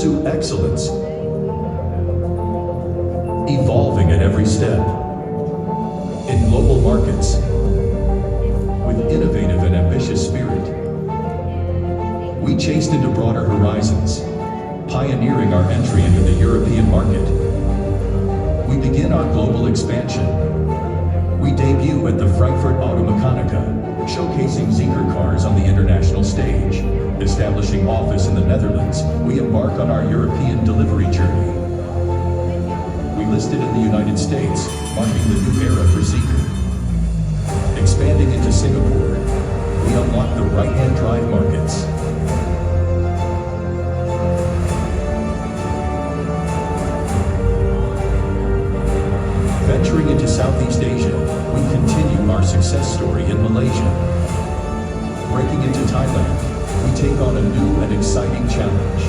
pursue excellence, evolving at every step. In global markets, with innovative and ambitious spirit, we chased into broader horizons, pioneering our entry into the European market. We begin our global expansion. We debut at the Frankfurt Automechanica, showcasing ZEEKR cars on the international stage. Establishing office in the Netherlands, we embark on our European delivery journey. We listed in the United States, marking the new era for ZEEKR. Expanding into Singapore, we unlock the right-hand drive markets. Venturing into Southeast Asia, we continue our success story in Malaysia. Breaking into Thailand, we take on a new and exciting challenge.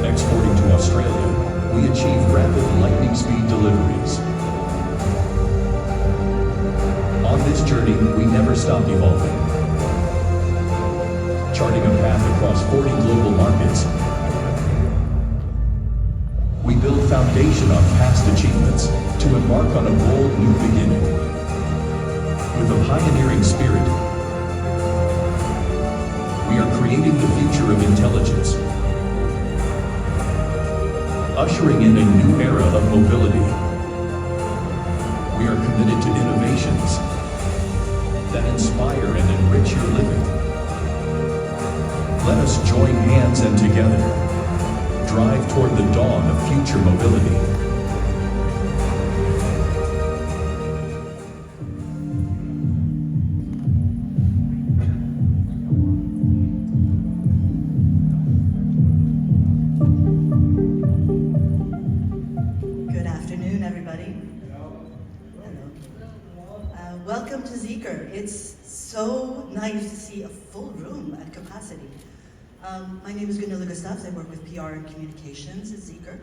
Exporting to Australia, we achieve rapid lightning speed deliveries. On this journey, we never stop evolving. Charting a path across 40 global markets, we build foundation on past achievements to embark on a bold new beginning. With a pioneering spirit, we are creating the future of intelligence, ushering in a new era of mobility. We are committed to innovations that inspire and enrich your living. Let us join hands and together drive toward the dawn of future mobility. Good afternoon, everybody. Hello. Welcome to ZEEKR. It's so nice to see a full room at capacity. My name is Gunilla Gustavs. I work with PR and communications at ZEEKR.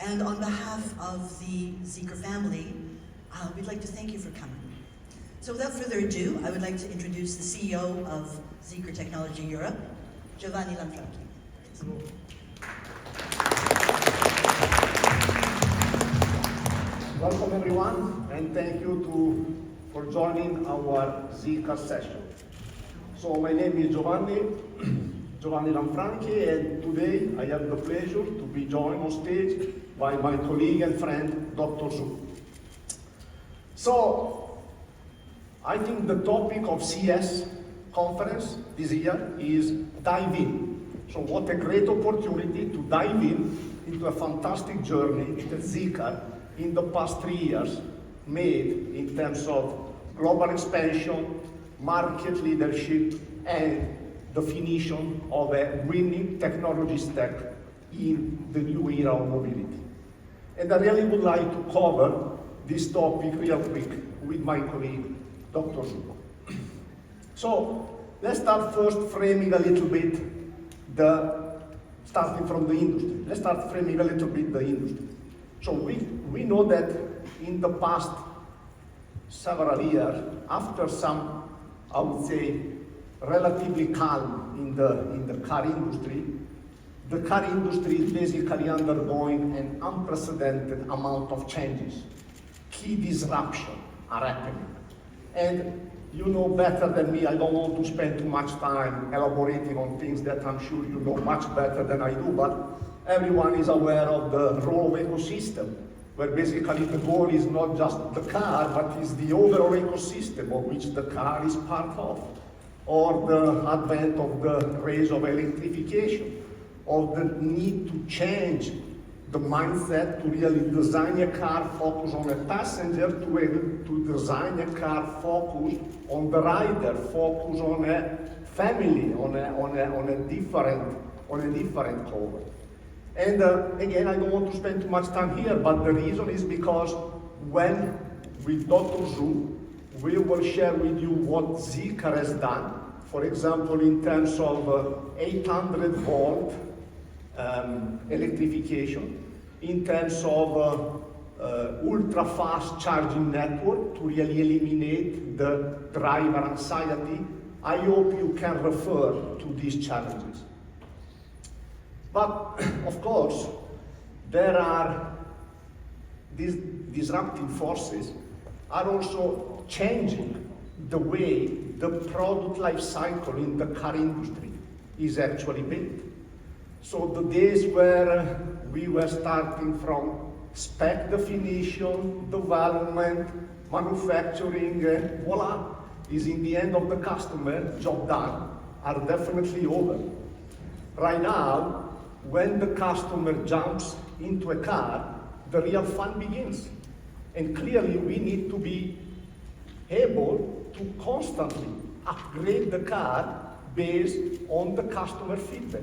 And on behalf of the ZEEKR family, we'd like to thank you for coming. So without further ado, I would like to introduce the CEO of ZEEKR Technology Europe, Giovanni Lanfranchi. Welcome everyone, and thank you for joining our ZEEKR session. So my name is Giovanni Lanfranchi, and today I have the pleasure to be joined on stage by my colleague and friend, Dr. Zhu. So I think the topic of CES conference this year is dive in. So what a great opportunity to dive into a fantastic journey that ZEEKR in the past 3 years made in terms of global expansion, market leadership, and definition of a winning technology stack in the new era of mobility. And I really would like to cover this topic real quick with my colleague, Dr. Zhu. So let's start first framing a little bit starting from the industry. Let's start framing a little bit the industry. So we know that in the past several years, after some, I would say, relatively calm in the car industry is basically undergoing an unprecedented amount of changes. Key disruptions are happening. And you know better than me, I don't want to spend too much time elaborating on things that I'm sure you know much better than I do, but everyone is aware of the role of ecosystem, where basically the goal is not just the car, but is the overall ecosystem of which the car is part of, or the advent of the race of electrification, or the need to change the mindset to really design a car focused on a passenger to design a car focused on the rider, focused on a family, on a different cohort. And again, I don't want to spend too much time here, but the reason is because when with Dr. Zhu, we will share with you what ZEEKR has done, for example, in terms of 800 volt electrification, in terms of ultra fast charging network to really eliminate the driver anxiety. I hope you can refer to these challenges. But of course, there are these disruptive forces are also changing the way the product life cycle in the car industry is actually built. So the days where we were starting from spec definition, development, manufacturing, and voila, is in the end of the customer, job done, are definitely over. Right now, when the customer jumps into a car, the real fun begins. And clearly we need to be able to constantly upgrade the car based on the customer feedback.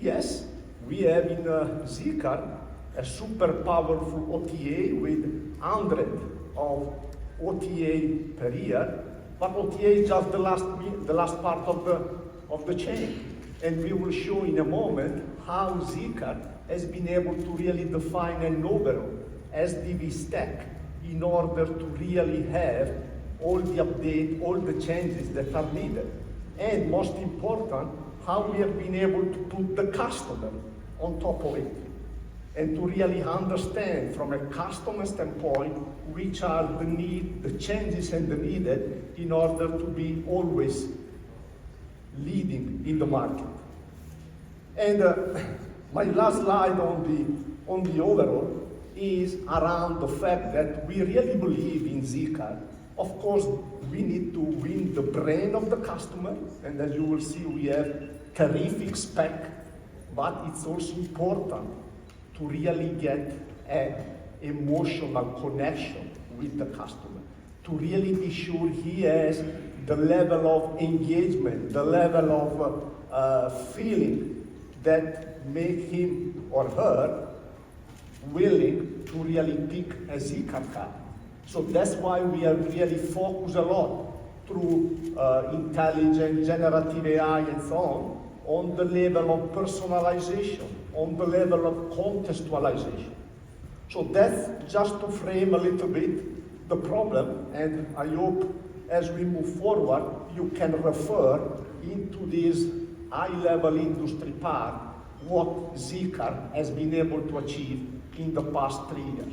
Yes, we have in ZEEKR a super powerful OTA with 100 of OTA per year, but OTA is just the last part of the chain. And we will show in a moment how ZEEKR has been able to really define an overall SDV stack in order to really have all the updates, all the changes that are needed. And most important, how we have been able to put the customer on top of it. And to really understand from a customer standpoint which are the need, the changes and the needed in order to be always leading in the market. And my last slide on the overall is around the fact that we really believe in ZEEKR. Of course, we need to win the brain of the customer, and as you will see, we have terrific spec, but it's also important to really get an emotional connection with the customer, to really be sure he has the level of engagement, the level of feeling that make him or her willing to really pick a ZEEKR car. So that's why we have really focused a lot through intelligent, generative AI and so on the level of personalization, on the level of contextualization. So that's just to frame a little bit the problem, and I hope as we move forward, you can refer into this high-level industry part what ZEEKR has been able to achieve in the past 3 years.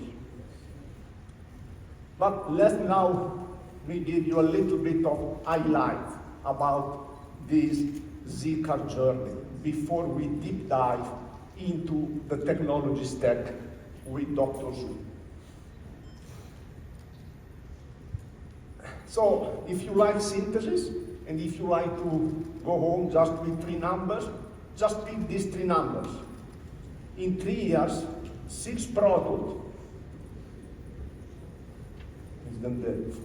But let's now we give you a little bit of highlight about this ZEEKR journey before we deep dive into the technology stack with Dr. Zhu. So if you like synthesis, and if you like to go home just with 3 numbers, just pick these 3 numbers. In 3 years, 6 products,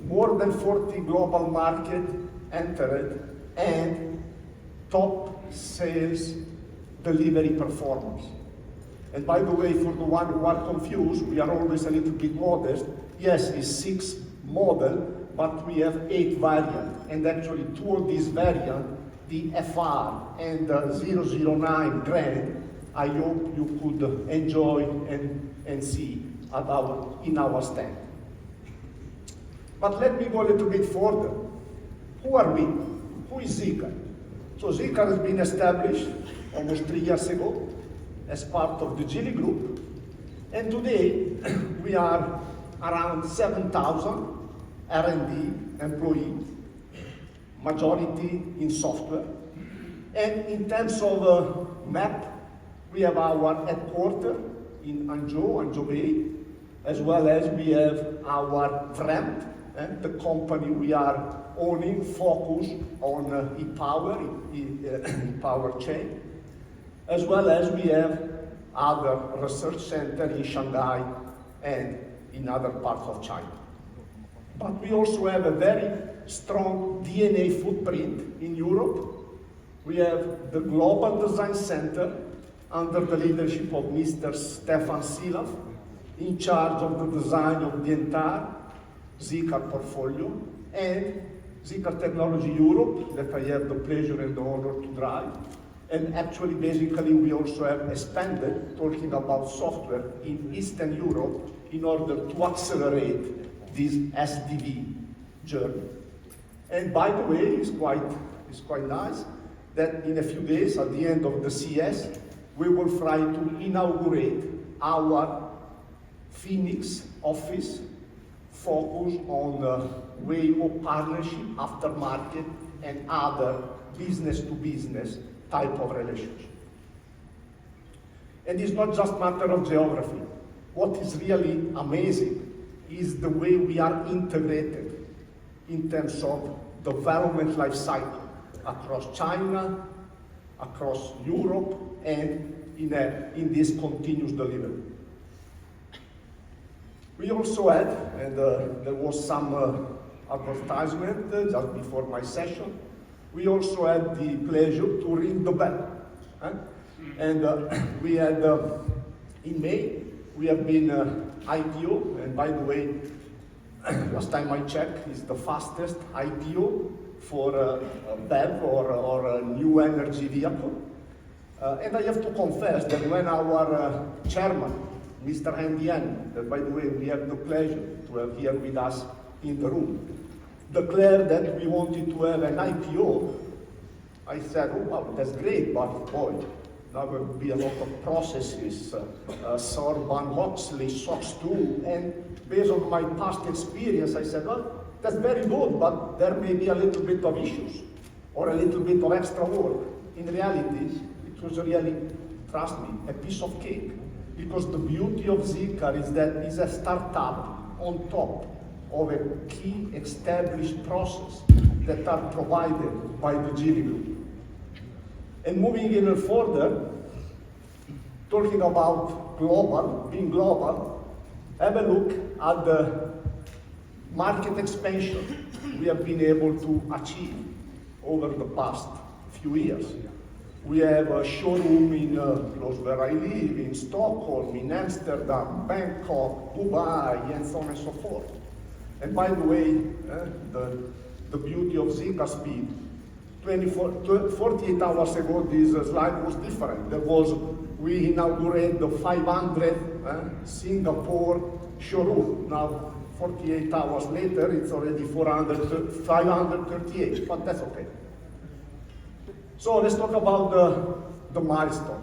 more than 40 global market entered, and top sales delivery performance. And by the way, for the one who are confused, we are always a little bit modest. Yes, it's 6 model, but we have 8 variants. And actually 2 of these variants, the FR and the 009 Grand, I hope you could enjoy and see in our stand. But let me go a little bit further. Who are we? Who is ZEEKR? So ZEEKR has been established almost 3 years ago as part of the Geely Group. And today we are around 7,000 R&D employees, majority in software. And in terms of map, we have our headquarters in Hangzhou Bay, as well as we have our brand, the company we are owning, focused on e-power chain, as well as we have other research centers in Shanghai and in other parts of China. But we also have a very strong DNA footprint in Europe. We have the Global Design Center under the leadership of Mr. Stefan Silaf, in charge of the design of the entire ZEEKR portfolio, and ZEEKR Technology Europe, that I have the pleasure and the honor to drive. And actually, basically, we also have expanded, talking about software, in Eastern Europe in order to accelerate this SDV journey. And by the way, it's quite nice that in a few days, at the end of the CES, we will try to inaugurate our Phoenix office focused on the way of partnership, aftermarket, and other business-to-business type of relationship. And it's not just a matter of geography. What is really amazing is the way we are integrated in terms of development life cycle across China, across Europe, and in this continuous delivery. We also had, and there was some advertisement just before my session, we also had the pleasure to ring the bell. And we had, in May, we have been IPO, and by the way, last time I checked, it's the fastest IPO for a BEV or a new energy vehicle. And I have to confess that when our chairman, Mr. Andy Yan, that by the way we have the pleasure to have here with us in the room, declared that we wanted to have an IPO, I said, oh wow, that's great, but boy, there will be a lot of processes, Sarbanes-Oxley, SOX 2, and based on my past experience, I said, well, that's very good, but there may be a little bit of issues, or a little bit of extra work. In reality, it was really, trust me, a piece of cake. Because the beauty of ZEEKR is that it's a startup on top of a key established process that are provided by the Geely Group. And moving even further, talking about global, being global, have a look at the market expansion we have been able to achieve over the past few years. We have a showroom in close where I live, in Stockholm, in Amsterdam, Bangkok, Dubai, and so on and so forth. And by the way, the beauty of ZEEKR speed, 48 hours ago this slide was different. We inaugurated the 500 Singapore showroom. Now, 48 hours later, it's already 538, but that's okay. So let's talk about the milestone.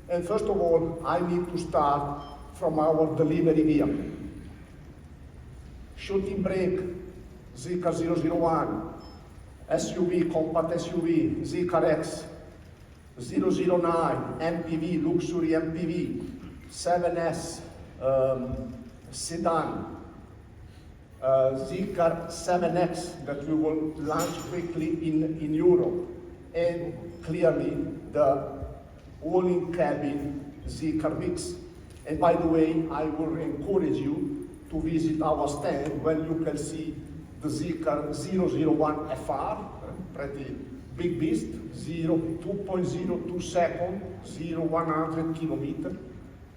And first of all, I need to start from our delivery vehicle. Shooting brake, ZEEKR 001, SUV, compact SUV, ZEEKR X, 009, MPV, luxury MPV, 7S, sedan, ZEEKR 7X that we will launch quickly in Europe. And clearly the all-in-cabin ZEEKR Mix. And by the way, I will encourage you to visit our stand when you can see the ZEEKR 001 FR, pretty big beast, 2.02 seconds, 0-100 kilometers,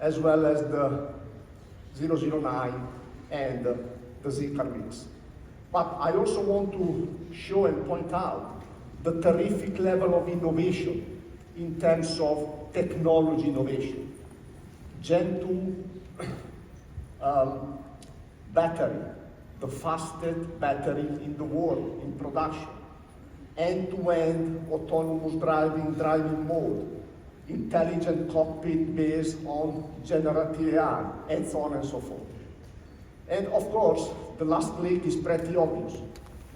as well as the 009 and the ZEEKR Mix. But I also want to show and point out the terrific level of innovation in terms of technology innovation. Gen 2 battery, the fastest battery in the world in production. End-to-end autonomous driving mode, intelligent cockpit based on generative AI, and so on and so forth. And of course, the last click is pretty obvious.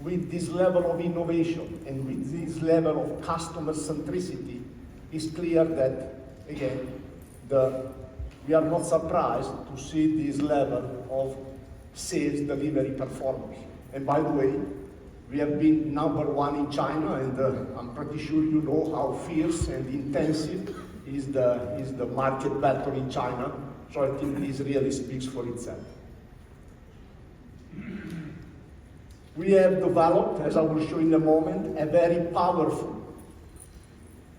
With this level of innovation and with this level of customer centricity, it's clear that, again, we are not surprised to see this level of sales delivery performance. And by the way, we have been #1 in China, and I'm pretty sure you know how fierce and intensive is the market battle in China. So I think this really speaks for itself. We have developed, as I will show in a moment, a very powerful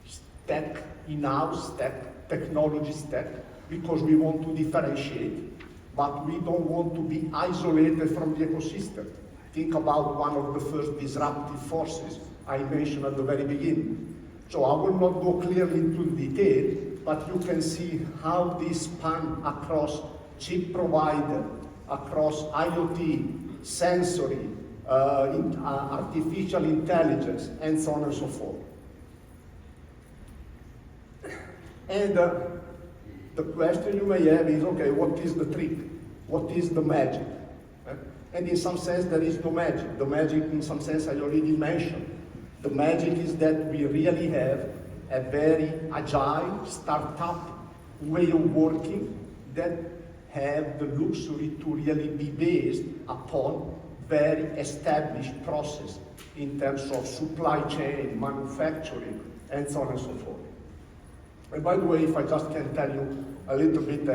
stack, in-house stack, technology stack, because we want to differentiate, but we don't want to be isolated from the ecosystem. Think about one of the first disruptive forces I mentioned at the very beginning. So I will not go clearly into detail, but you can see how this span across chip provider, across IoT, sensory, artificial intelligence, and so on and so forth. And the question you may have is, okay, what is the trick? What is the magic? And in some sense, there is no magic. The magic, in some sense, I already mentioned. The magic is that we really have a very agile startup way of working that have the luxury to really be based upon very established process in terms of supply chain, manufacturing, and so on and so forth. And by the way, if I just can tell you a little bit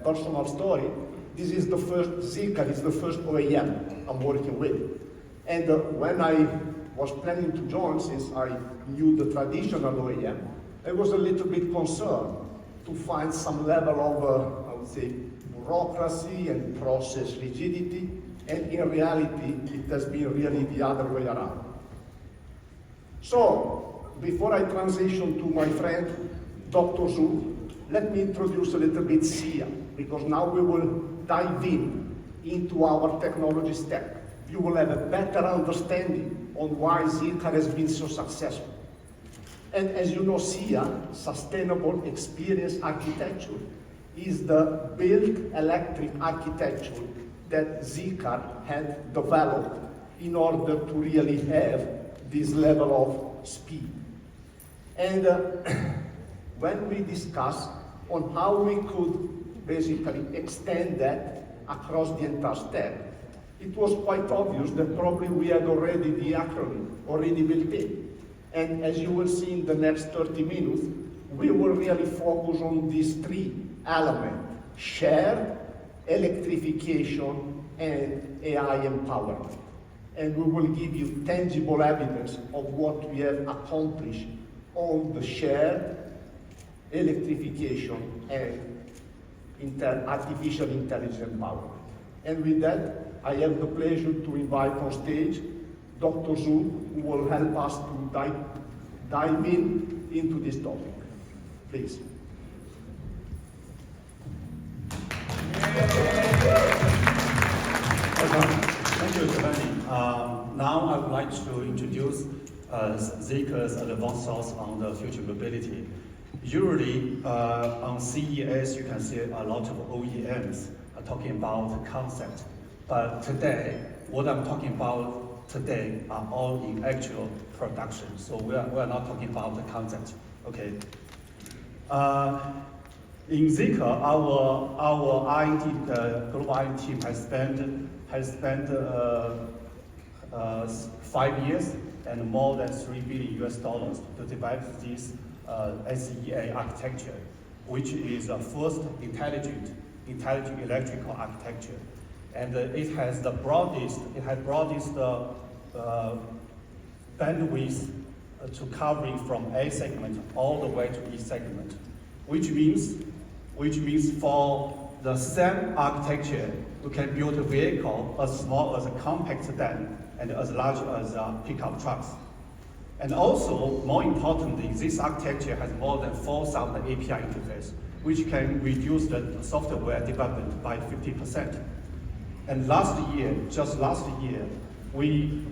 personal story, this is the first, ZEEKR is the first OEM I'm working with. And when I was planning to join, since I knew the traditional OEM, I was a little bit concerned to find some level of, I would say, bureaucracy and process rigidity, and in reality, it has been really the other way around. So, before I transition to my friend, Dr. Zhu, let me introduce a little bit SIA, because now we will dive into our technology stack. You will have a better understanding on why ZEEKR has been so successful. And as you know, SIA, Sustainable Experience Architecture, is the built electric architecture that ZEEKR had developed in order to really have this level of speed. And when we discussed on how we could basically extend that across the entire stack, it was quite obvious that probably we had already the acronym already built in. And as you will see in the next 30 minutes, we will really focus on these three elements: share, electrification, and AI empowerment. And we will give you tangible evidence of what we have accomplished on the share, electrification, and artificial intelligence empowerment. And with that, I have the pleasure to invite on stage Dr. Zhu, who will help us to dive into this topic. Please. Thank you, Giovanni. Now I would like to introduce ZEEKR's advanced thoughts on the future mobility. Usually on CES you can see a lot of OEMs are talking about the concept, but today, what I'm talking about today are all in actual production. So we are not talking about the concept, okay? In ZEEKR, our R&D, global R&D team has spent 5 years and more than $3 billion to develop this SEA architecture, which is the first intelligent electrical architecture, and it has the broadest bandwidth to covering from A segment all the way to E segment, which means for the same architecture, we can build a vehicle as small as a compact sedan and as large as pickup trucks. And also, more importantly, this architecture has more than 4,000 API interfaces, which can reduce the software development by 50%. And just last year, we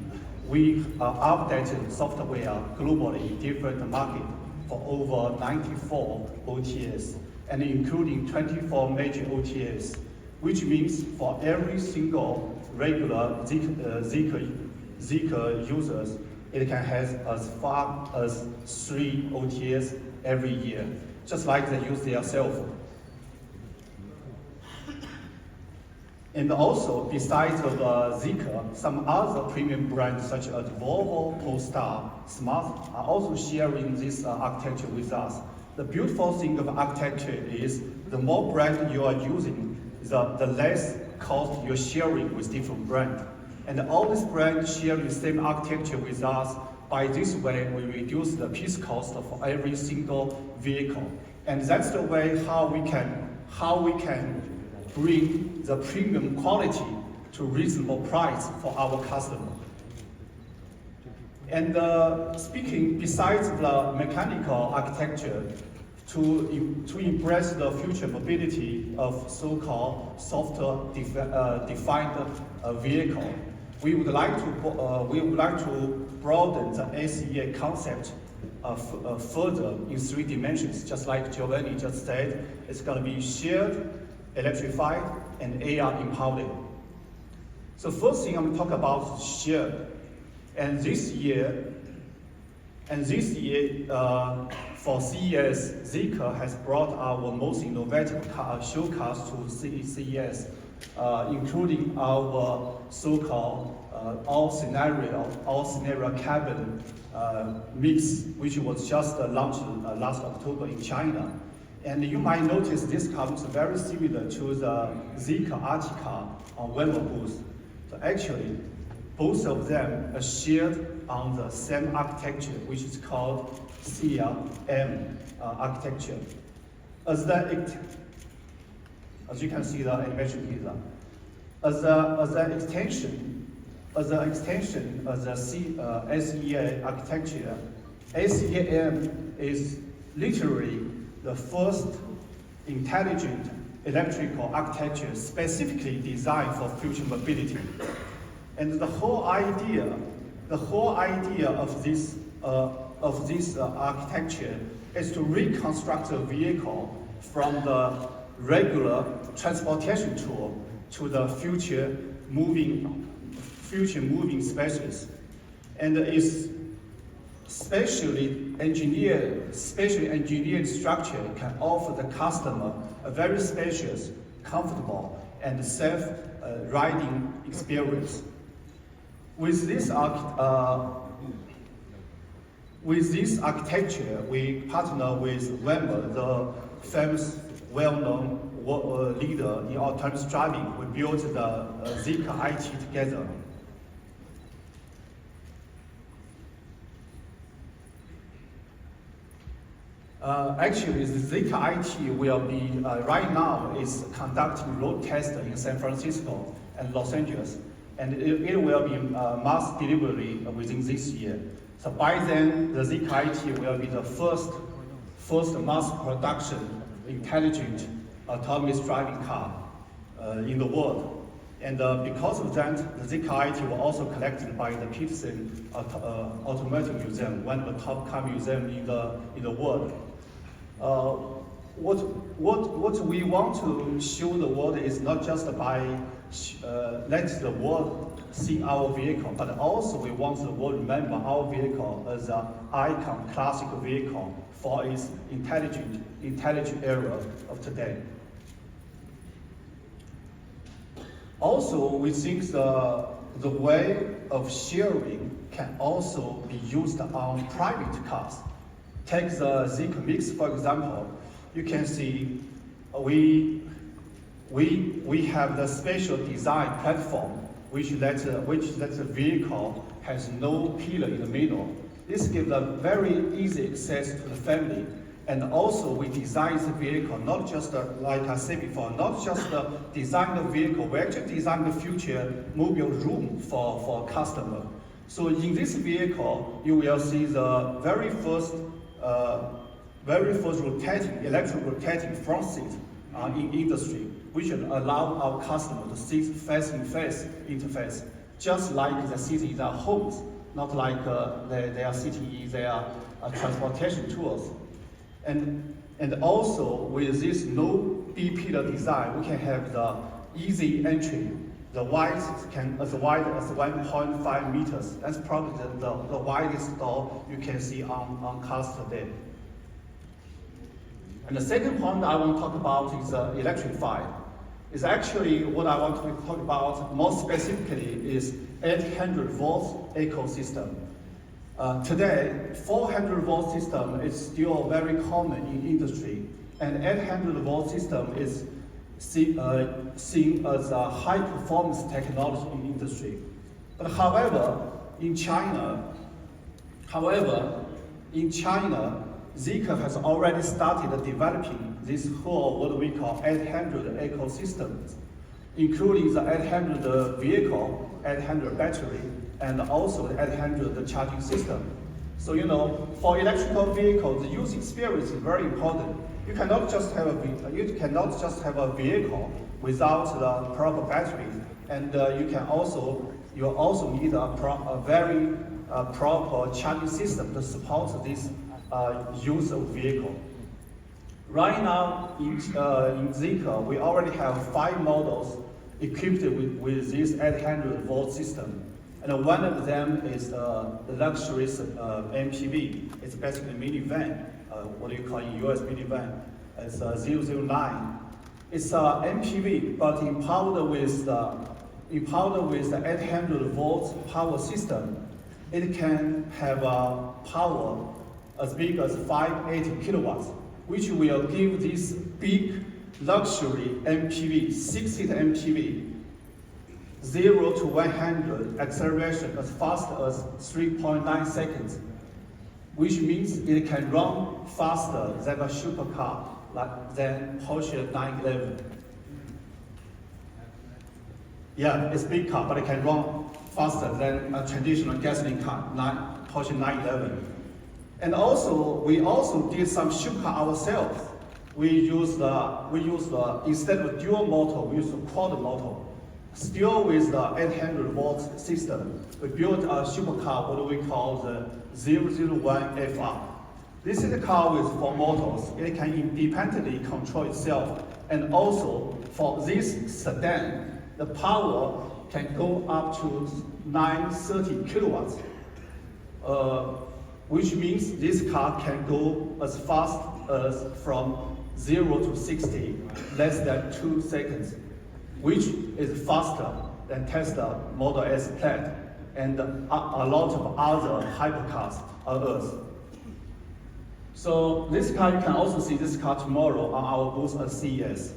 updated software globally in different markets for over 94 OTAs, and including 24 major OTAs, which means for every single regular ZEEKR users, it can have as far as 3 OTAs every year, just like they use their cell phone. And also, besides of ZEEKR, some other premium brands such as Volvo, Polestar, Smart are also sharing this architecture with us. The beautiful thing of architecture is the more brand you are using, the less cost you're sharing with different brands. And all these brands share the same architecture with us. By this way, we reduce the piece cost for every single vehicle. And that's the way how we can bring the premium quality to reasonable price for our customer. And speaking, besides the mechanical architecture, to embrace the future mobility of so-called software-defined vehicle, we would like to broaden the SEA concept further in 3 dimensions, just like Giovanni just said. It's going to be shared, electrified, and AR empowered. So first thing I'm going to talk about is shared. And this year, for CES, ZEEKR has brought our most innovative show cars to CES, including our so-called all scenario cabin mix, which was just launched last October in China. And you might notice this car is very similar to the ZEEKR Artica on Weber booth. So actually, both of them are shared on the same architecture, which is called CLM architecture. As you can see the animation here, as an extension of the SEA architecture, SEM is literally the first intelligent electrical architecture specifically designed for future mobility. And the whole idea of this architecture is to reconstruct a vehicle from the regular transportation tool to the future moving spaces, and is specially engineered structure can offer the customer a very spacious, comfortable, and safe riding experience. With this architecture, we partner with Weber, the famous, well-known leader in autonomous driving. We built the ZEEKR IT together. Actually, the ZEEKR IT will be, right now, is conducting road tests in San Francisco and Los Angeles. And it will be mass delivery within this year. So by then, the ZEEKR IT will be the first mass production intelligent autonomous driving car in the world. And because of that, the ZEEKR IT will also collected by the Peterson Automotive Museum, one of the top car museums in the world. What we want to show the world is not just by let the world see our vehicle, but also we want the world to remember our vehicle as an icon, classic vehicle for its intelligent era of today. Also, we think the way of sharing can also be used on private cars. Take the ZEEKR Mix, for example. You can see we have the special design platform which lets the vehicle has no pillar in the middle. This gives a very easy access to the family. And also we design the vehicle, not just like I said before, not just design the vehicle, we actually design the future mobile room for customer. So in this vehicle, you will see the very first electric rotating front seat in industry, which will allow our customer to sit face-to-face interface, just like they sit in their homes, not like they are sitting in their transportation tools. And also with this no B-pillar design, we can have the easy entry. The wide can as wide as 1.5 meters. That's probably the widest door you can see on cars today. And the second point I want to talk about is electrified. Is actually what I want to talk about more specifically is 800 volts ecosystem. Today, 400 volt system is still very common in industry, and 800 volt system is seen as a high performance technology in industry. But however, in China, ZEEKR has already started developing this whole, what we call 800 ecosystems, including the 800 vehicle, 800 battery, and also the 800 charging system. So for electrical vehicles, the user experience is very important. You cannot just have a vehicle without the proper battery, and you also need a very proper charging system to support this use of vehicle. Right now in ZEEKR, we already have 5 models equipped with this 800 volt system. And one of them is the luxury MPV. It's basically a minivan, what do you call in US minivan? It's 009. It's a MPV, but empowered with the 800 volt power system. It can have a power as big as 580 kilowatts, which will give this big luxury MPV, 6-seat MPV, 0 to 100 acceleration as fast as 3.9 seconds, which means it can run faster than a supercar, than Porsche 911. Yeah, it's a big car, but it can run faster than a traditional gasoline car, Porsche 911. And also, we also did some supercar ourselves. We use instead of dual motor, we use a quad motor. Still with the 800 volt system, we built a supercar, what we call the 001 FR. This is a car with 4 motors. It can independently control itself. And also, for this sedan, the power can go up to 930 kilowatts, which means this car can go as fast as from 0 to 60, less than 2 seconds, which is faster than Tesla Model S Plaid and a lot of other hypercars on Earth. So this car, you can also see this car tomorrow on our booth at CES.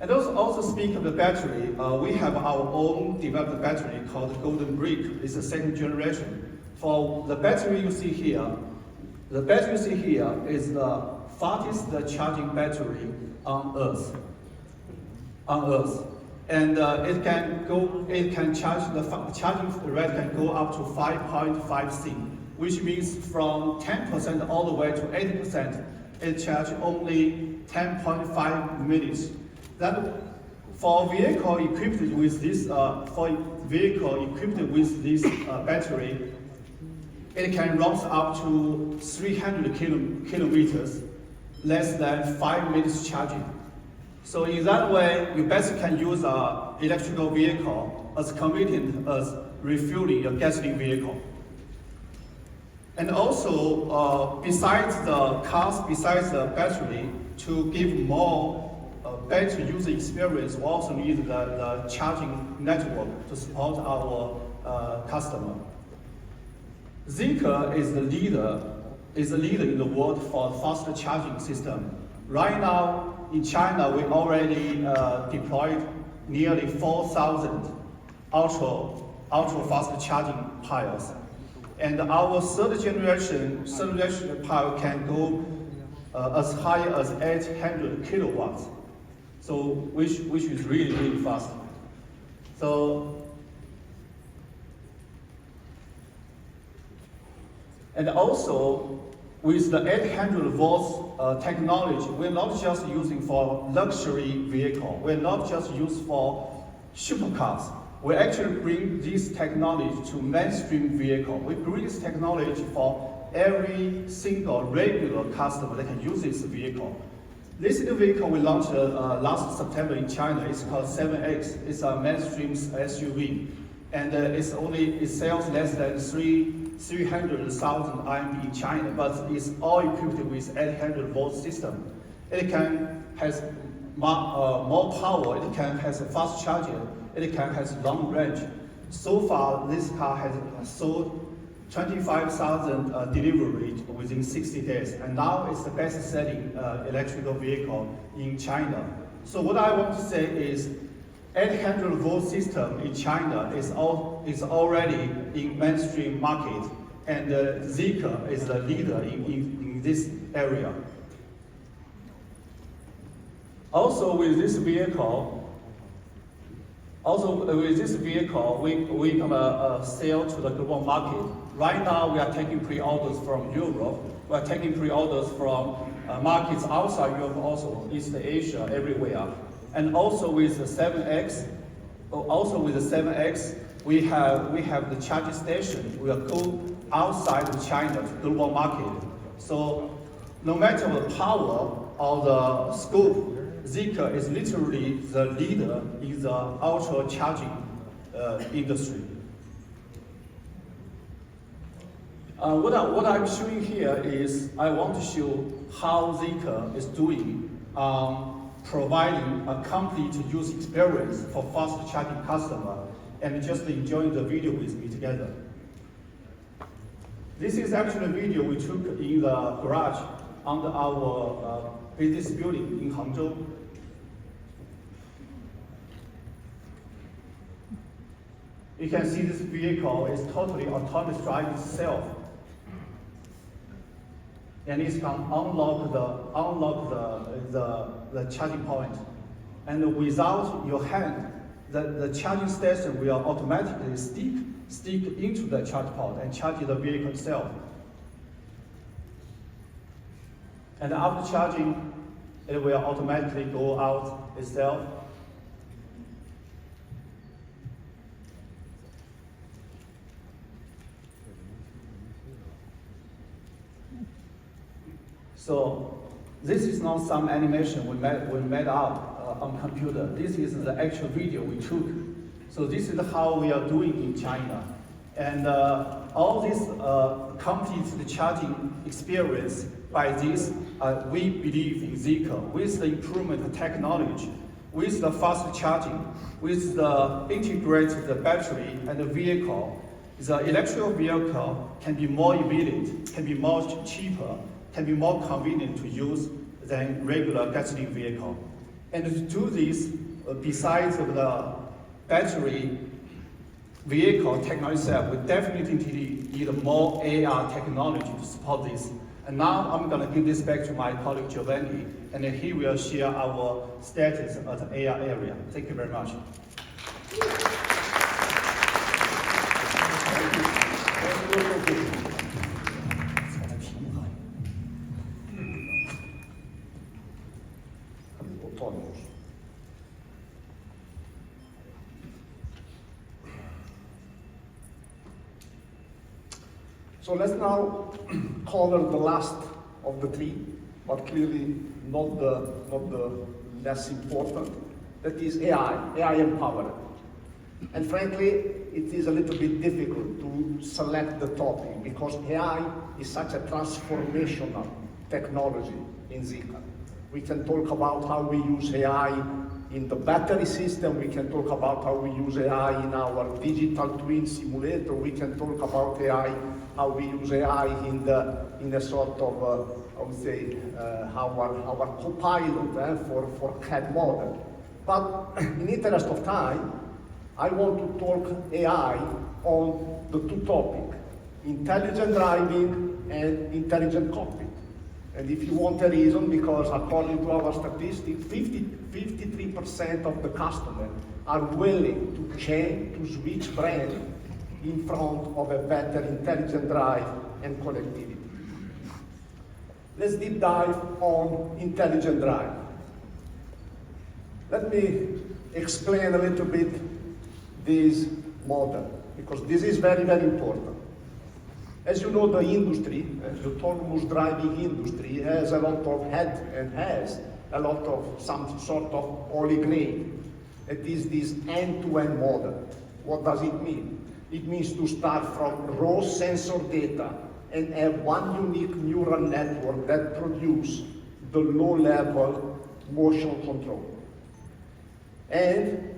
And also speak of the battery, we have our own developed battery called Golden Brick. It's the 2nd generation. For the battery you see here, is the fastest charging battery on Earth. And it can charge, the charging rate can go up to 5.5 C, which means from 10% all the way to 80%, it charges only 10.5 minutes. That for vehicle equipped with this, battery, it can run up to 300 kilometers, less than 5 minutes charging. So in that way, you basically can use an electrical vehicle as convenient as refueling a gasoline vehicle. And also, besides the battery, to give more better user experience, we also need the charging network to support our customer. ZEEKR is the leader in the world for faster charging system. Right now in China, we already deployed nearly 4,000 ultra fast charging piles, and our third generation pile can go as high as 800 kilowatts. So which is really fast. So. And also, with the 800 volts technology, we're not just using for luxury vehicle. We're not just used for supercars. We actually bring this technology to mainstream vehicle. We bring this technology for every single regular customer that can use this vehicle. This is the vehicle we launched last September in China. It's called 7X. It's a mainstream SUV. And it sells less than 300,000 RMB in China, but it's all equipped with 800 volt system. It has more power, has a fast charger, has long range. So far, this car has sold 25,000 deliveries within 60 days, and now it's the best-selling electrical vehicle in China. So what I want to say is, 800 volt system in China is already in mainstream market, and ZEEKR is the leader in this area. Also with this vehicle, we gonna sell to the global market. Right now we are taking pre-orders from Europe. We are taking pre-orders from markets outside Europe, also East Asia, everywhere. And also with the 7X, we have the charging station. We will go outside of China to global market. So no matter the power or the scope, ZEEKR is literally the leader in the ultra charging industry. What I'm showing here is I want to show how ZEEKR is doing providing a complete user experience for fast charging customer and just enjoying the video with me together. This is actually a video we took in the garage under our business building in Hangzhou. You can see this vehicle is totally autonomous driving itself. And it can unlock the charging point. And without your hand, the charging station will automatically stick into the charge port and charge the vehicle itself. And after charging, it will automatically go out itself. So this is not some animation we made up on computer. This is the actual video we took. So this is how we are doing in China. And all this complete the charging experience by this, we believe in ZEEKR with the improvement of technology, with the fast charging, with the integrated battery and the vehicle. The electric vehicle can be more efficient, can be more cheaper, can be more convenient to use than regular gasoline vehicle. And to do this, besides the battery vehicle technology itself, we definitely need more AR technology to support this. And now I'm going to give this back to my colleague Giovanni, and then he will share our status at the AR area. Thank you very much. Autonomous. So let's now cover the last of the three, but clearly not the less important. That is AI empowered. And frankly, it is a little bit difficult to select the topic because AI is such a transformational technology in ZEEKR. We can talk about how we use AI in the battery system. We can talk about how we use AI in our digital twin simulator. We can talk about AI, how we use AI in a sort of, I would say, our co-pilot for CAD model. But in interest of time, I want to talk AI on the two topics, intelligent driving and intelligent cockpit. And if you want a reason, because according to our statistics, 53% of the customers are willing to change, to switch brand in front of a better intelligent drive and connectivity. Let's deep dive on intelligent drive. Let me explain a little bit this model, because this is very, very important. As you know, the industry, the autonomous driving industry, has a lot of some sort of holy grail. It is this end-to-end model. What does it mean? It means to start from raw sensor data and have one unique neural network that produces the low-level motion control. And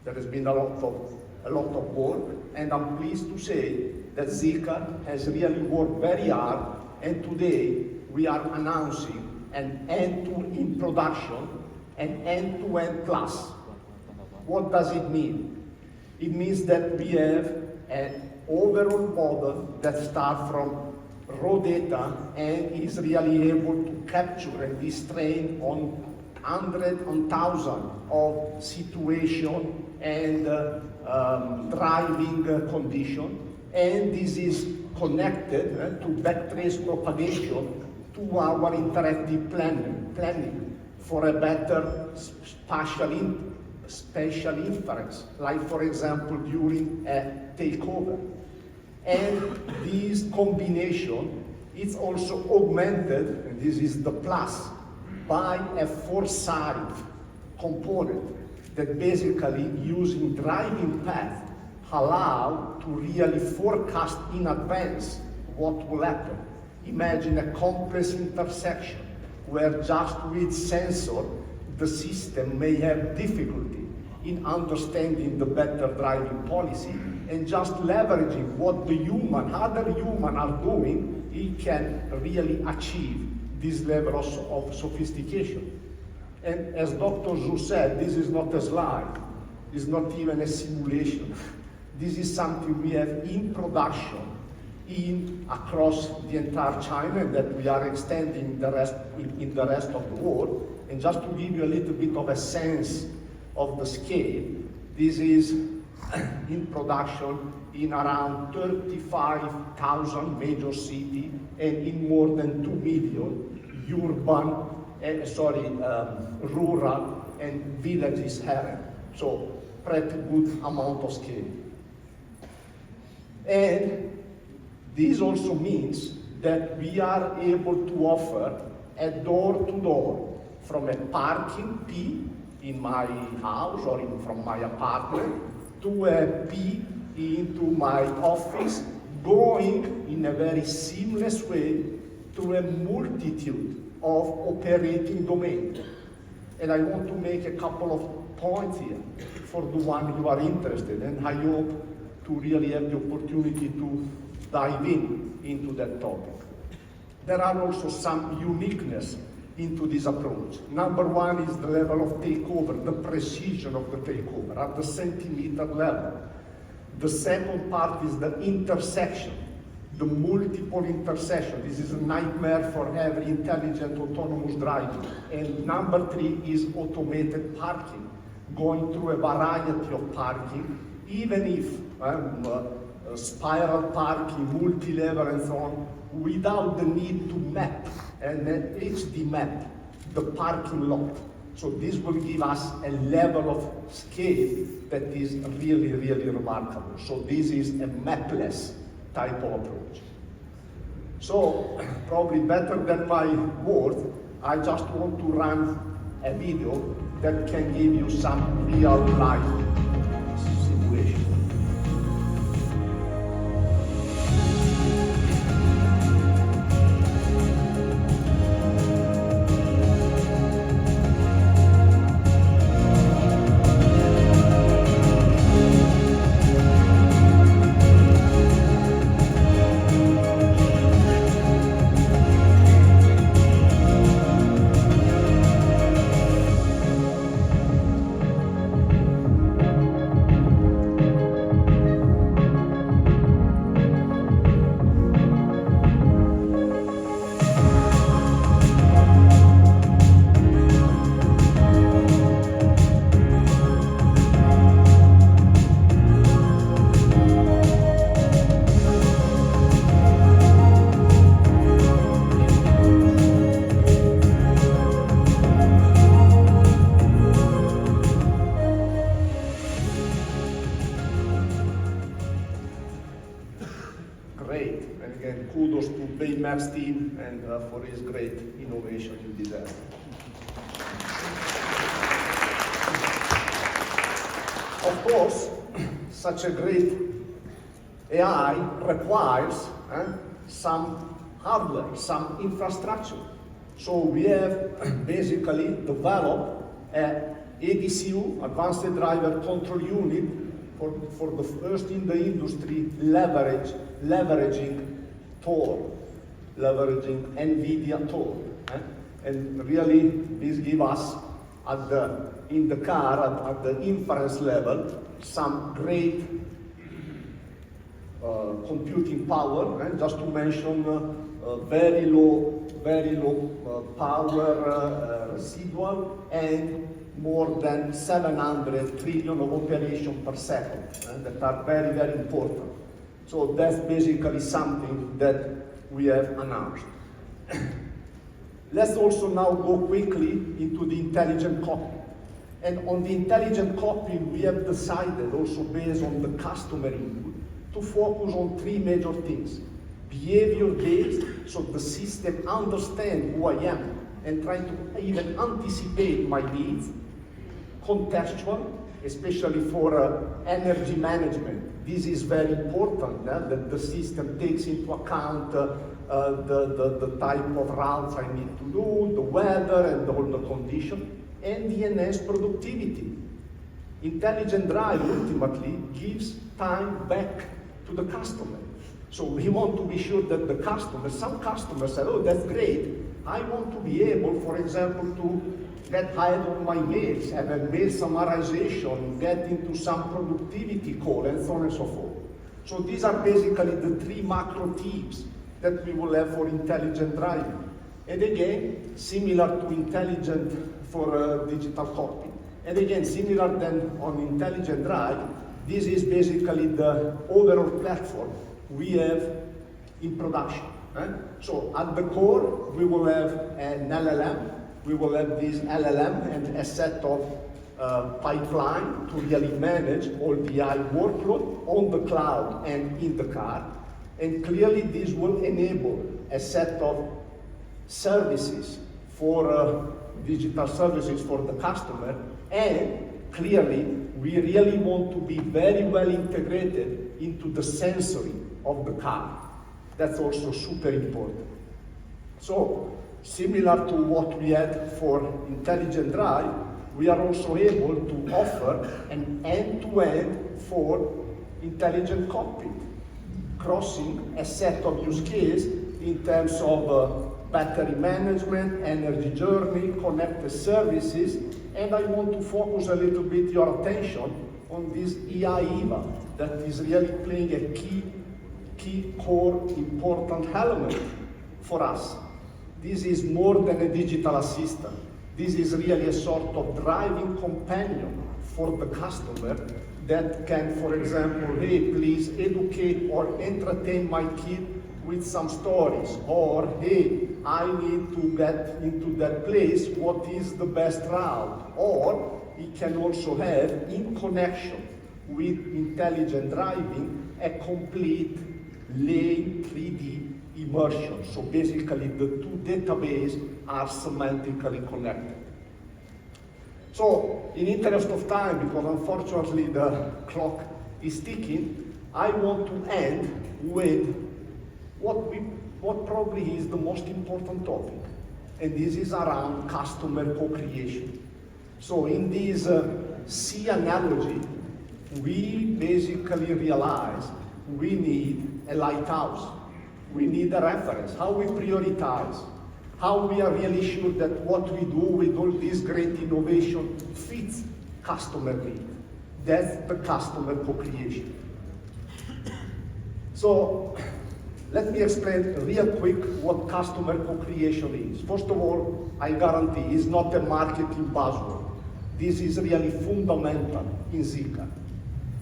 there has been a lot of work, and I'm pleased to say that ZEEKR has really worked very hard, and today we are announcing an end-to-end in production, an end-to-end class. What does it mean? It means that we have an overall model that starts from raw data and is really able to capture and is trained on hundreds and thousands of situations and driving conditions. And this is connected to backtrace propagation to our interactive planning for a better spatial spatial inference, like for example during a takeover. And this combination is also augmented, and this is the plus, by a foresight component that basically using driving path allow to really forecast in advance what will happen. Imagine a complex intersection where just with sensor the system may have difficulty in understanding the better driving policy, and just leveraging what the other human are doing, it can really achieve this level of sophistication. And as Dr. Zhu said, this is not a slide, it's not even a simulation. This is something we have in production across the entire China, and that we are extending in the rest of the world. And just to give you a little bit of a sense of the scale, this is in production in around 35,000 major cities and in more than 2 million rural and villages area. So pretty good amount of scale. And this also means that we are able to offer a door-to-door from a parking P in my house or from my apartment to a P into my office, going in a very seamless way through a multitude of operating domains. And I want to make a couple of points here for the one who are interested, and I hope to really have the opportunity to dive into that topic. There are also some uniqueness into this approach. Number one is the level of takeover, the precision of the takeover at the centimeter level. The second part is the intersection, the multiple intersection. This is a nightmare for every intelligent autonomous driving. And number three is automated parking, going through a variety of parking, even if spiral parking, multi-level and so on, without the need to map and then HD map the parking lot. So this will give us a level of scale that is really, really remarkable. So this is a mapless type of approach. So probably better than my words, I just want to run a video that can give you some real life simulation. Great, and again, kudos to Baymax team and for his great innovation you deserve. Of course, such a great AI requires some hardware, some infrastructure. So we have basically developed an ADCU, Advanced Driver Control Unit, for the first in the industry leveraging Tor, leveraging NVIDIA Tor. And really this gives us in the car at the inference level some great computing power, just to mention very low power residual and more than 700 trillion of operation per second that are very, very important. So that's basically something that we have announced. Let's also now go quickly into the intelligent cockpit. And on the intelligent cockpit, we have decided, also based on the customer input, to focus on three major things. Behavior-based, so the system understands who I am and try to even anticipate my needs. Contextual, especially for energy management. This is very important, that the system takes into account the type of routes I need to do, the weather and all the conditions, and the enhanced productivity. Intelligent drive ultimately gives time back to the customer. So we want to be sure that the customer, some customers say, oh, that's great. I want to be able, for example, to get ahead on my mails, have a mail summarization, get into some productivity call, and so on and so forth. So these are basically the three macro themes that we will have for intelligent driving. And again, similar to intelligent for digital cockpit. And again, similar than on intelligent drive, this is basically the overall platform we have in production. So at the core, we will have an LLM. We will have this LLM and a set of pipeline to really manage all the AI workload on the cloud and in the car. And clearly this will enable a set of services for digital services for the customer. And clearly, we really want to be very well integrated into the sensory of the car. That's also super important. So, similar to what we had for intelligent drive, we are also able to offer an end-to-end for intelligent cockpit, crossing a set of use cases in terms of battery management, energy journey, connected services, and I want to focus a little bit your attention on this AI-EVA that is really playing a key core important element for us. This is more than a digital assistant. This is really a sort of driving companion for the customer that can, for example, hey, please educate or entertain my kid with some stories, or hey, I need to get into that place, what is the best route? Or it can also have, in connection with intelligent driving, a complete lane 3D immersion. So basically the two databases are semantically connected. So in interest of time, because unfortunately the clock is ticking, I want to end with what probably is the most important topic, and this is around customer co-creation. So in this sea analogy, we basically realize we need a lighthouse. We need a reference, how we prioritize, how we are really sure that what we do with all this great innovation fits customer need. That's the customer co-creation. So let me explain real quick what customer co-creation is. First of all, I guarantee it's not a marketing buzzword. This is really fundamental in ZEEKR.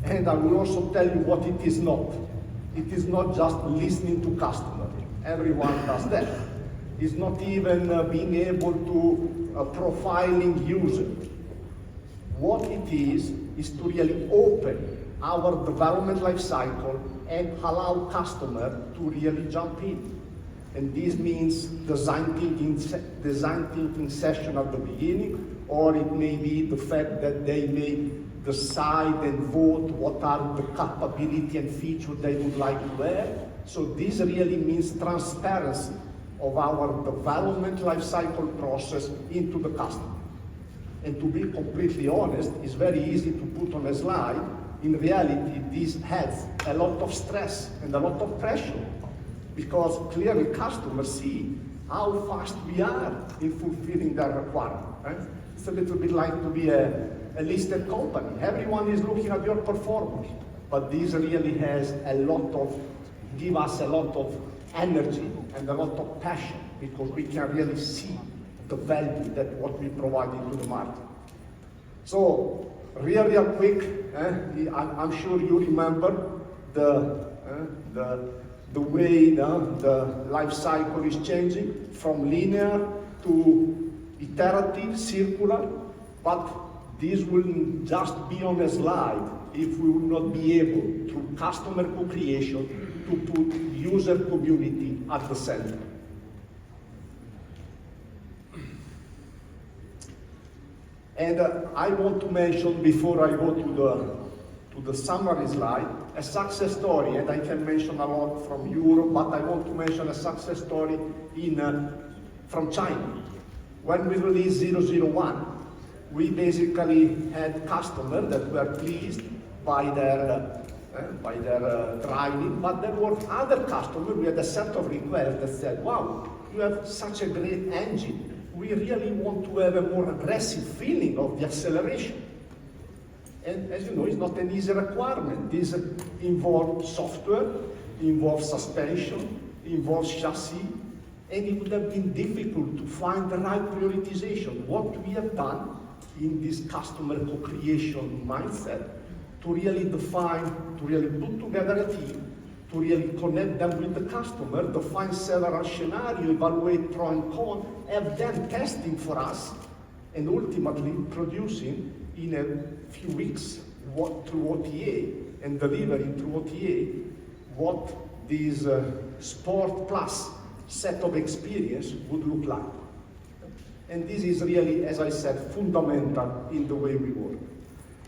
And I will also tell you what it is not. It is not just listening to customers. Everyone does that. It's not even being able to profiling users. What it is to really open our development life cycle and allow customer to really jump in. And this means design thinking session at the beginning, or it may be the fact that they may decide and vote what are the capability and features they would like to have. So this really means transparency of our development life cycle process into the customer. And to be completely honest, it's very easy to put on a slide. In reality, this has a lot of stress and a lot of pressure, because clearly customers see how fast we are in fulfilling their requirement. Right? It's a little bit like to be a listed company. Everyone is looking at your performance, but this really has give us a lot of energy and a lot of passion, because we can really see the value that what we provide into the market. So, real quick, I'm sure you remember the way the life cycle is changing from linear to iterative, circular, but this will just be on a slide if we will not be able, through customer co-creation, to put user community at the center. And I want to mention, before I go to the summary slide, a success story, and I can mention a lot from Europe, but I want to mention a success story from China. When we released 001, we basically had customers that were pleased by their driving, but there were other customers. We had a set of requests that said, wow, you have such a great engine. We really want to have a more aggressive feeling of the acceleration. And as you know, it's not an easy requirement. This involves software, involves suspension, involves chassis, and it would have been difficult to find the right prioritization. What we have done in this customer co-creation mindset, to really define, to really put together a team, to really connect them with the customer, define several scenarios, evaluate pro and con, have them testing for us, and ultimately producing in a few weeks through OTA and delivering through OTA what this Sport Plus set of experience would look like. And this is really, as I said, fundamental in the way we work.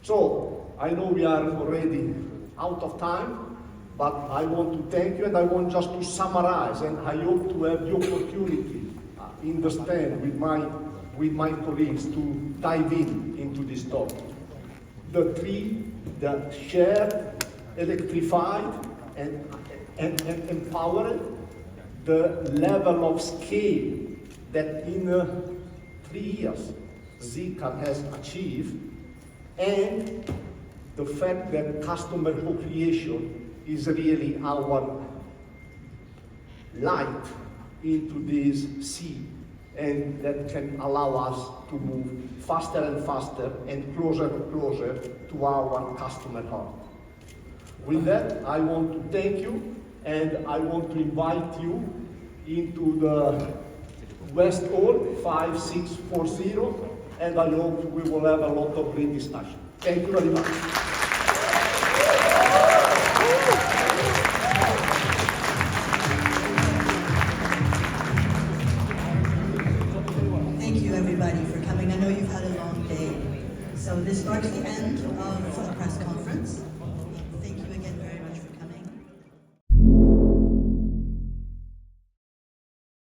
So I know we are already out of time, but I want to thank you, and I want just to summarize, and I hope to have the opportunity in the stand with my colleagues to dive into this topic. The shared, electrified, and empowered, the level of scale that in 3 years ZEEKR has achieved, and the fact that customer co-creation is really our light into this sea, and that can allow us to move faster and faster and closer and closer to our customer heart. With that, I want to thank you, and I want to invite you into the West Hall 5640, and I hope we will have a lot of great discussion. Thank you very much. Thank you, everybody, for coming. I know you've had a long day. So this marks the end of the press conference.